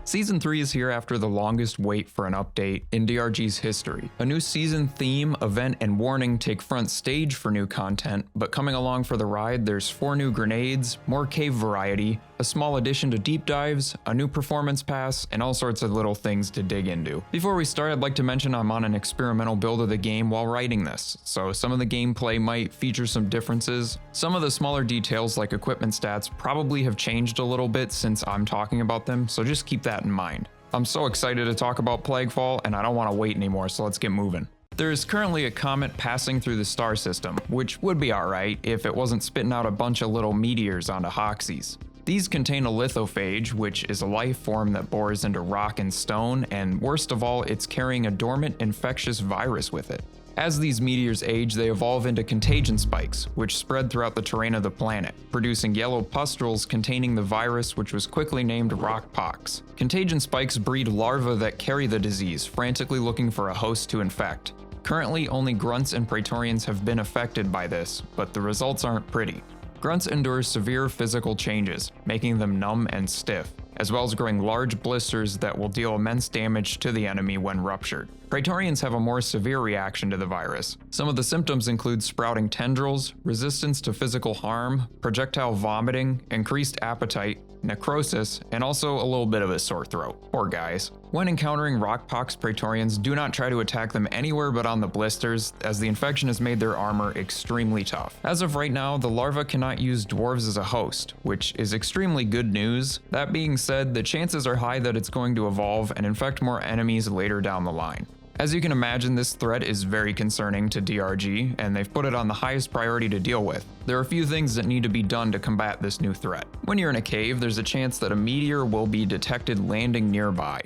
Season 3 is here after the longest wait for an update in DRG's history. A new season theme, event, and warning take front stage for new content, but coming along for the ride, there's 4 new grenades, more cave variety, a small addition to deep dives, a new performance pass, and all sorts of little things to dig into. Before we start, I'd like to mention I'm on an experimental build of the game while writing this, so some of the gameplay might feature some differences. Some of the smaller details like equipment stats probably have changed a little bit since I'm talking about them, so just keep that in mind. I'm so excited to talk about Plaguefall, and I don't want to wait anymore, so let's get moving. There is currently a comet passing through the star system, which would be alright if it wasn't spitting out a bunch of little meteors onto Hoxies. These contain a lithophage, which is a life form that bores into rock and stone, and worst of all, it's carrying a dormant infectious virus with it. As these meteors age, they evolve into contagion spikes, which spread throughout the terrain of the planet, producing yellow pustules containing the virus, which was quickly named rockpox. Contagion spikes breed larvae that carry the disease, frantically looking for a host to infect. Currently, only grunts and praetorians have been affected by this, but the results aren't pretty. Grunts endure severe physical changes, making them numb and stiff, as well as growing large blisters that will deal immense damage to the enemy when ruptured. Praetorians have a more severe reaction to the virus. Some of the symptoms include sprouting tendrils, resistance to physical harm, projectile vomiting, increased appetite, necrosis, and also a little bit of a sore throat. Poor guys. When encountering rockpox praetorians, do not try to attack them anywhere but on the blisters, as the infection has made their armor extremely tough. As of right now, the larva cannot use dwarves as a host, which is extremely good news. That being said, the chances are high that it's going to evolve and infect more enemies later down the line. As you can imagine, this threat is very concerning to DRG, and they've put it on the highest priority to deal with. There are a few things that need to be done to combat this new threat. When you're in a cave, there's a chance that a meteor will be detected landing nearby.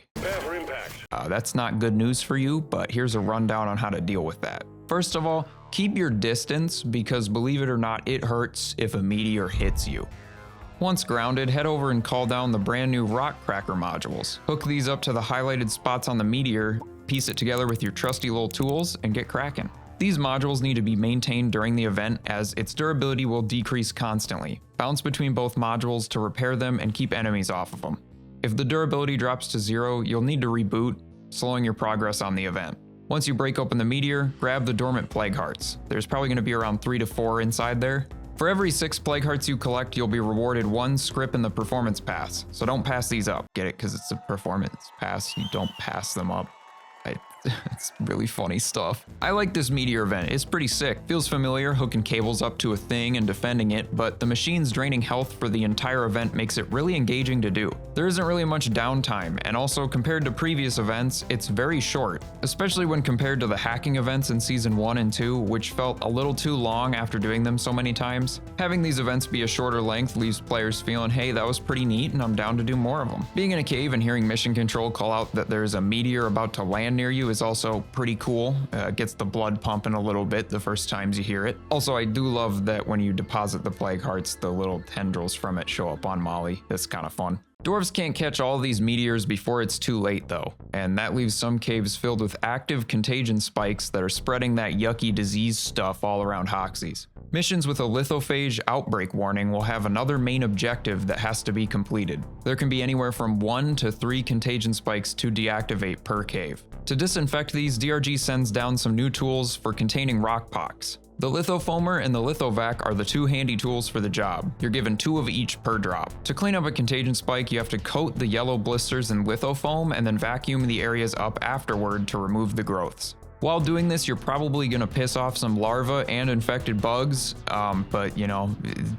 That's not good news for you, but here's a rundown on how to deal with that. First of all, keep your distance, because believe it or not, it hurts if a meteor hits you. Once grounded, head over and call down the brand new rock cracker modules. Hook these up to the highlighted spots on the meteor, piece it together with your trusty little tools, and get cracking. These modules need to be maintained during the event, as its durability will decrease constantly. Bounce between both modules to repair them and keep enemies off of them. If the durability drops to 0, you'll need to reboot, slowing your progress on the event. Once you break open the meteor, grab the dormant plague hearts. There's probably going to be around 3 to 4 inside there. For every 6 plague hearts you collect, you'll be rewarded 1 script in the performance pass, so don't pass these up. Get it? Because it's a performance pass, you don't pass them up. It's really funny stuff. I like this meteor event, it's pretty sick. Feels familiar, hooking cables up to a thing and defending it, but the machines draining health for the entire event makes it really engaging to do. There isn't really much downtime, and also compared to previous events, it's very short, especially when compared to the hacking events in Season 1 and 2, which felt a little too long after doing them so many times. Having these events be a shorter length leaves players feeling, hey, that was pretty neat and I'm down to do more of them. Being in a cave and hearing mission control call out that there's a meteor about to land near you is also pretty cool. Gets the blood pumping a little bit the first times you hear it. Also, I do love that when you deposit the plague hearts, the little tendrils from it show up on Molly. That's kind of fun. Dwarves can't catch all these meteors before it's too late though, and that leaves some caves filled with active contagion spikes that are spreading that yucky disease stuff all around Hoxies. Missions with a lithophage outbreak warning will have another main objective that has to be completed. There can be anywhere from 1 to 3 contagion spikes to deactivate per cave. To disinfect these, DRG sends down some new tools for containing rockpox. The Lithofoamer and the Lithovac are the 2 handy tools for the job. You're given 2 of each per drop. To clean up a contagion spike, you have to coat the yellow blisters in lithofoam and then vacuum the areas up afterward to remove the growths. While doing this, you're probably going to piss off some larvae and infected bugs, but you know,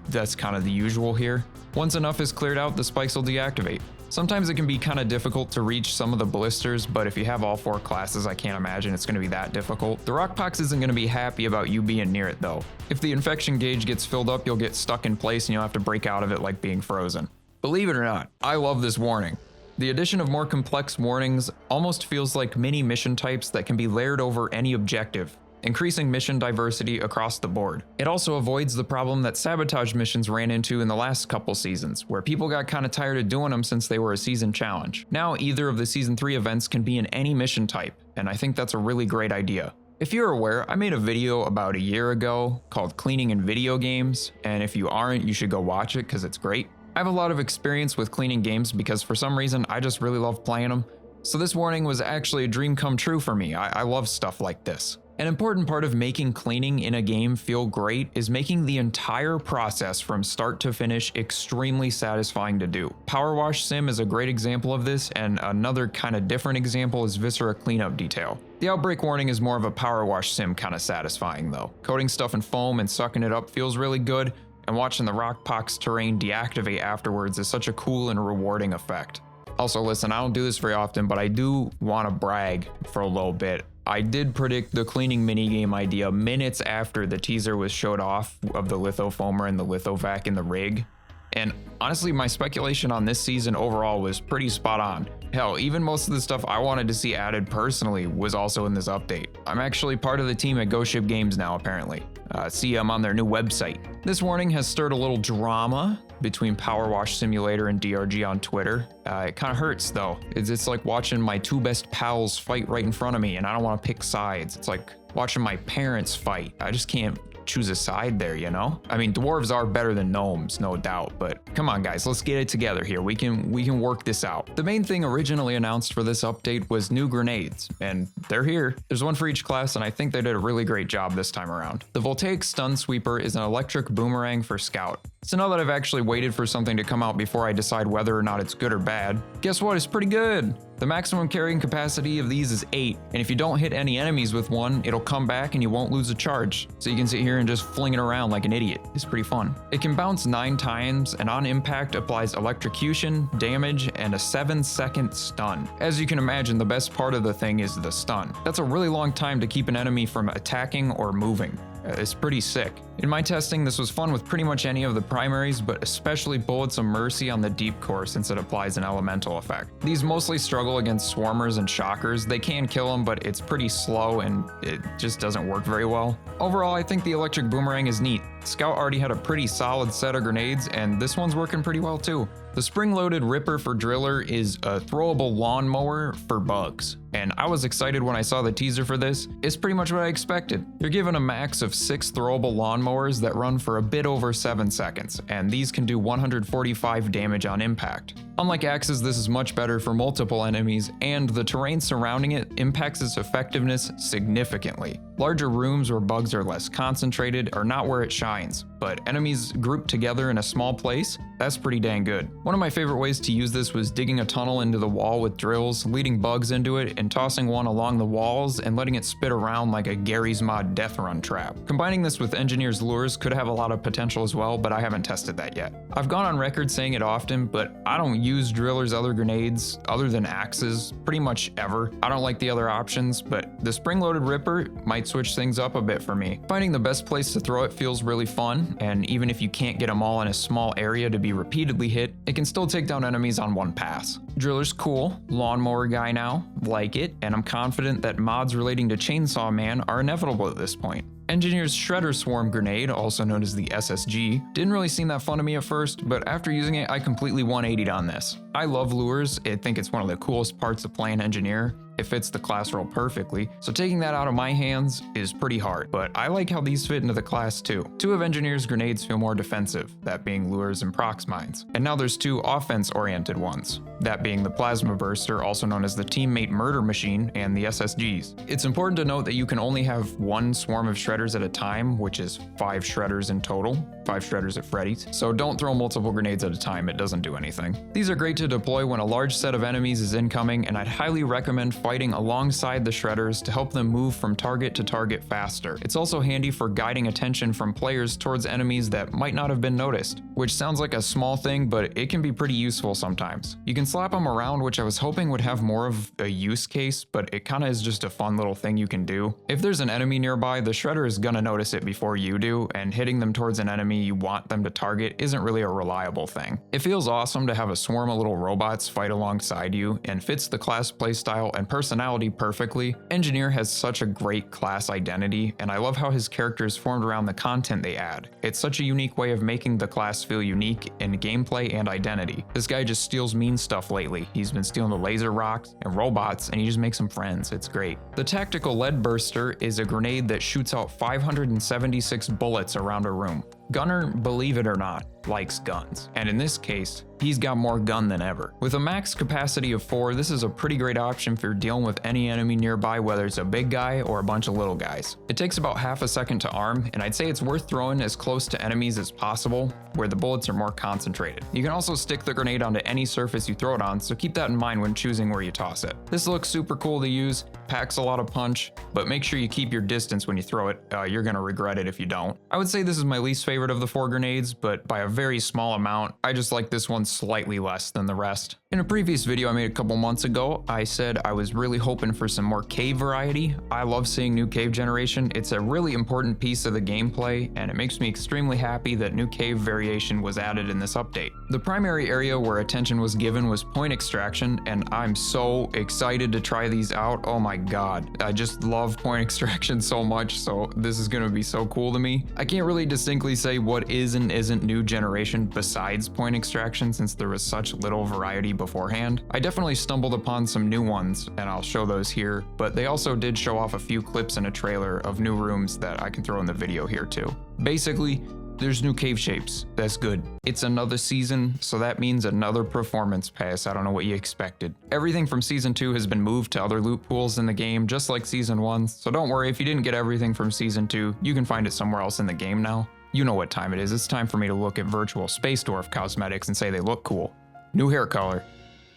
that's kind of the usual here. Once enough is cleared out, the spikes will deactivate. Sometimes it can be kind of difficult to reach some of the blisters, but if you have all 4 classes, I can't imagine it's going to be that difficult. The rockpox isn't going to be happy about you being near it though. If the infection gauge gets filled up, you'll get stuck in place and you'll have to break out of it like being frozen. Believe it or not, I love this warning. The addition of more complex warnings almost feels like mini mission types that can be layered over any objective, increasing mission diversity across the board. It also avoids the problem that sabotage missions ran into in the last couple seasons, where people got kind of tired of doing them since they were a season challenge. Now either of the Season 3 events can be in any mission type, and I think that's a really great idea. If you're aware, I made a video about a year ago called Cleaning in Video Games, and if you aren't, you should go watch it because it's great. I have a lot of experience with cleaning games because for some reason I just really love playing them, so this warning was actually a dream come true for me. I love stuff like this. An important part of making cleaning in a game feel great is making the entire process from start to finish extremely satisfying to do. Power Wash Sim is a great example of this, and another kind of different example is Viscera Cleanup Detail. The Outbreak Warning is more of a Power Wash Sim kind of satisfying though. Coating stuff in foam and sucking it up feels really good, and watching the Rockpox terrain deactivate afterwards is such a cool and rewarding effect. Also listen, I don't do this very often, but I do want to brag for a little bit. I did predict the cleaning minigame idea minutes after the teaser was showed off of the Lithofoamer and the Lithovac in the rig. And honestly, my speculation on this season overall was pretty spot on. Hell, even most of the stuff I wanted to see added personally was also in this update. I'm actually part of the team at Ghost Ship Games now, apparently. See, I'm on their new website. This warning has stirred a little drama between Power Wash Simulator and DRG on Twitter. It kind of hurts though. It's like watching my two best pals fight right in front of me and I don't want to pick sides. It's like watching my parents fight. I just can't choose a side there, you know? I mean, dwarves are better than gnomes, no doubt, but come on guys, let's get it together here. We can work this out. The main thing originally announced for this update was new grenades, and they're here. There's one for each class, and I think they did a really great job this time around. The Voltaic Stun Sweeper is an electric boomerang for Scout. So now that I've actually waited for something to come out before I decide whether or not it's good or bad, guess what? It's pretty good. The maximum carrying capacity of these is 8, and if you don't hit any enemies with one, it'll come back and you won't lose a charge. So you can sit here and just fling it around like an idiot. It's pretty fun. It can bounce 9 times and on impact applies electrocution, damage, and a 7-second stun. As you can imagine, the best part of the thing is the stun. That's a really long time to keep an enemy from attacking or moving. It's pretty sick. In my testing, this was fun with pretty much any of the primaries, but especially Bullets of Mercy on the Deep Core since it applies an elemental effect. These mostly struggle against swarmers and shockers. They can kill them, but it's pretty slow and it just doesn't work very well. Overall, I think the electric boomerang is neat. Scout already had a pretty solid set of grenades, and this one's working pretty well too. The spring-loaded Ripper for Driller is a throwable lawnmower for bugs, and I was excited when I saw the teaser for this. It's pretty much what I expected. You're given a max of 6 throwable lawnmowers that run for a bit over 7 seconds, and these can do 145 damage on impact. Unlike axes, this is much better for multiple enemies, and the terrain surrounding it impacts its effectiveness significantly. Larger rooms where bugs are less concentrated are not where it shines, but enemies grouped together in a small place, that's pretty dang good. One of my favorite ways to use this was digging a tunnel into the wall with drills, leading bugs into it, and tossing one along the walls and letting it spit around like a Garry's Mod death run trap. Combining this with Engineer's Lures could have a lot of potential as well, but I haven't tested that yet. I've gone on record saying it often, but I don't use Driller's other grenades other than axes pretty much ever. I don't like the other options, but the spring-loaded Ripper might switch things up a bit for me. Finding the best place to throw it feels really fun, and even if you can't get them all in a small area to be repeatedly hit, it can still take down enemies on one pass. Driller's cool, lawnmower guy now, like it, and I'm confident that mods relating to Chainsaw Man are inevitable at this point. Engineer's Shredder Swarm Grenade, also known as the SSG, didn't really seem that fun to me at first, but after using it, I completely 180'd on this. I love lures, I think it's one of the coolest parts of playing Engineer. It fits the class role perfectly, so taking that out of my hands is pretty hard, but I like how these fit into the class too. 2 of Engineer's grenades feel more defensive, that being lures and prox mines. And now there's 2 offense-oriented ones, that being the Plasma Burster, also known as the Teammate Murder Machine, and the SSGs. It's important to note that you can only have 1 swarm of shredders at a time, which is 5 shredders in total, 5 shredders at Freddy's, so don't throw multiple grenades at a time, it doesn't do anything. These are great to deploy when a large set of enemies is incoming, and I'd highly recommend fighting alongside the shredders to help them move from target to target faster. It's also handy for guiding attention from players towards enemies that might not have been noticed, which sounds like a small thing, but it can be pretty useful sometimes. You can slap them around, which I was hoping would have more of a use case, but it kinda is just a fun little thing you can do. If there's an enemy nearby, the shredder is gonna notice it before you do, and hitting them towards an enemy you want them to target isn't really a reliable thing. It feels awesome to have a swarm of little robots fight alongside you, and fits the class playstyle and personality perfectly. Engineer has such a great class identity, and I love how his character is formed around the content they add. It's such a unique way of making the class feel unique in gameplay and identity. This guy just steals mean stuff lately. He's been stealing the laser rocks and robots, and he just makes them friends. It's great. The Tactical Lead Burster is a grenade that shoots out 576 bullets around a room. Gunner, believe it or not, likes guns, and in this case, he's got more gun than ever. With a max capacity of 4, this is a pretty great option for dealing with any enemy nearby, whether it's a big guy or a bunch of little guys. It takes about half a second to arm, and I'd say it's worth throwing as close to enemies as possible, where the bullets are more concentrated. You can also stick the grenade onto any surface you throw it on, so keep that in mind when choosing where you toss it. This looks super cool to use, packs a lot of punch, but make sure you keep your distance when you throw it. You're gonna regret it if you don't. I would say this is my least favorite of the 4 grenades, but by a very small amount. I just like this one slightly less than the rest. In a previous video I made a couple months ago, I said I was really hoping for some more cave variety. I love seeing new cave generation. It's a really important piece of the gameplay, and it makes me extremely happy that new cave variation was added in this update. The primary area where attention was given was point extraction, and I'm so excited to try these out. Oh my god, I just love point extraction so much, so this is gonna be so cool to me. I can't really distinctly say what is and isn't new generation besides point extraction, since there was such little variety beforehand. I definitely stumbled upon some new ones, and I'll show those here, but they also did show off a few clips in a trailer of new rooms that I can throw in the video here too. Basically, there's new cave shapes. That's good. It's another season, so that means another performance pass. I don't know what you expected. Everything from Season 2 has been moved to other loot pools in the game, just like Season 1, so don't worry if you didn't get everything from Season 2, you can find it somewhere else in the game now. You know what time it is. It's time for me to look at virtual Space Dwarf cosmetics and say they look cool. New hair color.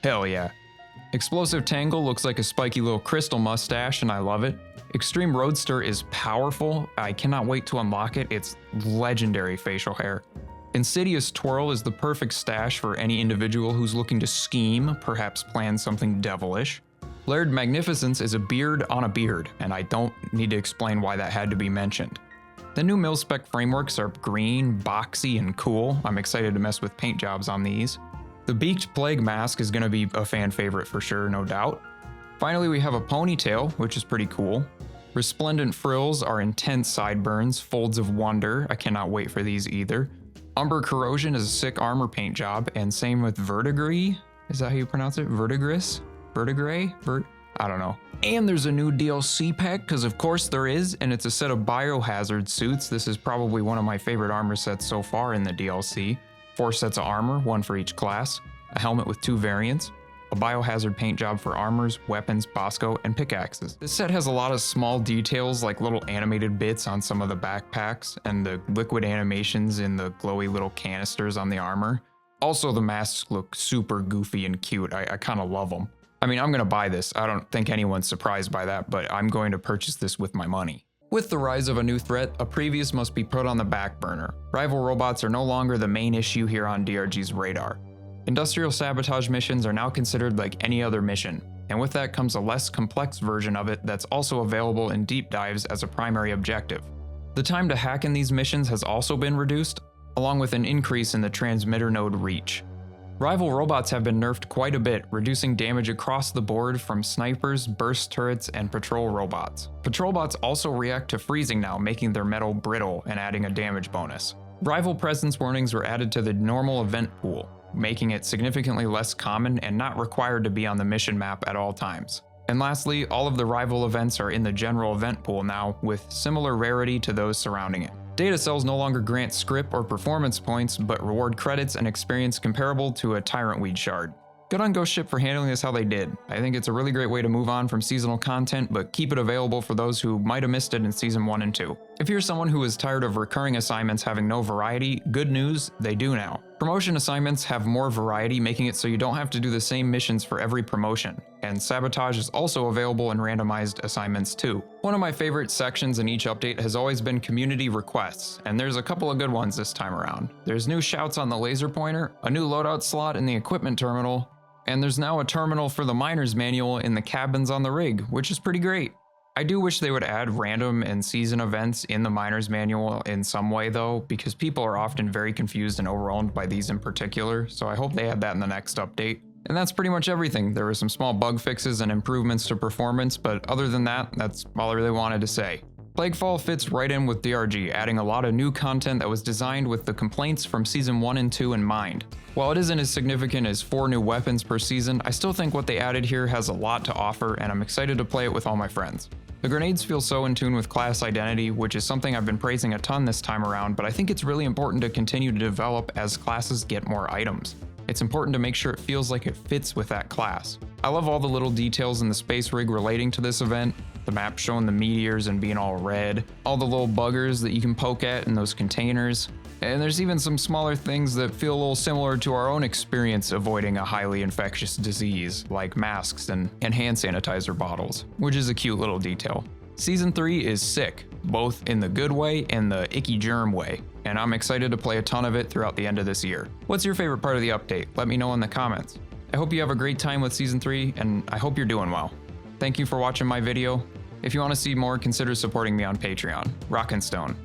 Hell yeah. Explosive Tangle looks like a spiky little crystal mustache, and I love it. Extreme Roadster is powerful. I cannot wait to unlock it. It's legendary facial hair. Insidious Twirl is the perfect stash for any individual who's looking to scheme, perhaps plan something devilish. Laird Magnificence is a beard on a beard, and I don't need to explain why that had to be mentioned. The new mil-spec frameworks are green, boxy, and cool. I'm excited to mess with paint jobs on these. The Beaked Plague Mask is going to be a fan favorite for sure, no doubt. Finally, we have a ponytail, which is pretty cool. Resplendent Frills are intense sideburns, folds of wonder. I cannot wait for these either. Umber Corrosion is a sick armor paint job, and same with Verdigris. Is that how you pronounce it? Verdigris? Verdigray? I don't know. And there's a new DLC pack, because of course there is, and it's a set of Biohazard suits. This is probably one of my favorite armor sets so far in the DLC. 4 sets of armor, 1 for each class, a helmet with 2 variants, a Biohazard paint job for armors, weapons, bosco, and pickaxes. This set has a lot of small details like little animated bits on some of the backpacks and the liquid animations in the glowy little canisters on the armor. Also, the masks look super goofy and cute. I kind of love them. I mean, I'm going to buy this. I don't think anyone's surprised by that, but I'm going to purchase this with my money. With the rise of a new threat, a previous must be put on the back burner. Rival robots are no longer the main issue here on DRG's radar. Industrial sabotage missions are now considered like any other mission, and with that comes a less complex version of it that's also available in deep dives as a primary objective. The time to hack in these missions has also been reduced, along with an increase in the transmitter node reach. Rival robots have been nerfed quite a bit, reducing damage across the board from snipers, burst turrets, and patrol robots. Patrol bots also react to freezing now, making their metal brittle and adding a damage bonus. Rival presence warnings were added to the normal event pool, making it significantly less common and not required to be on the mission map at all times. And lastly, all of the rival events are in the general event pool now, with similar rarity to those surrounding it. Data cells no longer grant script or performance points, but reward credits and experience comparable to a Tyrant Weed shard. Good on Ghost Ship for handling this how they did. I think it's a really great way to move on from seasonal content, but keep it available for those who might have missed it in Season 1 and 2. If you're someone who is tired of recurring assignments having no variety, good news, they do now. Promotion assignments have more variety, making it so you don't have to do the same missions for every promotion, and sabotage is also available in randomized assignments too. One of my favorite sections in each update has always been community requests, and there's a couple of good ones this time around. There's new shouts on the laser pointer, a new loadout slot in the equipment terminal, and there's now a terminal for the miner's manual in the cabins on the rig, which is pretty great. I do wish they would add random and season events in the miner's manual in some way though, because people are often very confused and overwhelmed by these in particular, so I hope they add that in the next update. And that's pretty much everything. There were some small bug fixes and improvements to performance, but other than that, that's all I really wanted to say. Plaguefall fits right in with DRG, adding a lot of new content that was designed with the complaints from Season 1 and 2 in mind. While it isn't as significant as 4 new weapons per season, I still think what they added here has a lot to offer, and I'm excited to play it with all my friends. The grenades feel so in tune with class identity, which is something I've been praising a ton this time around, but I think it's really important to continue to develop as classes get more items. It's important to make sure it feels like it fits with that class. I love all the little details in the space rig relating to this event, the map showing the meteors and being all red, all the little buggers that you can poke at in those containers, and there's even some smaller things that feel a little similar to our own experience avoiding a highly infectious disease, like masks and hand sanitizer bottles, which is a cute little detail. Season 3 is sick, both in the good way and the icky germ way, and I'm excited to play a ton of it throughout the end of this year. What's your favorite part of the update? Let me know in the comments. I hope you have a great time with Season 3, and I hope you're doing well. Thank you for watching my video. If you want to see more, consider supporting me on Patreon. Rockin' Stone.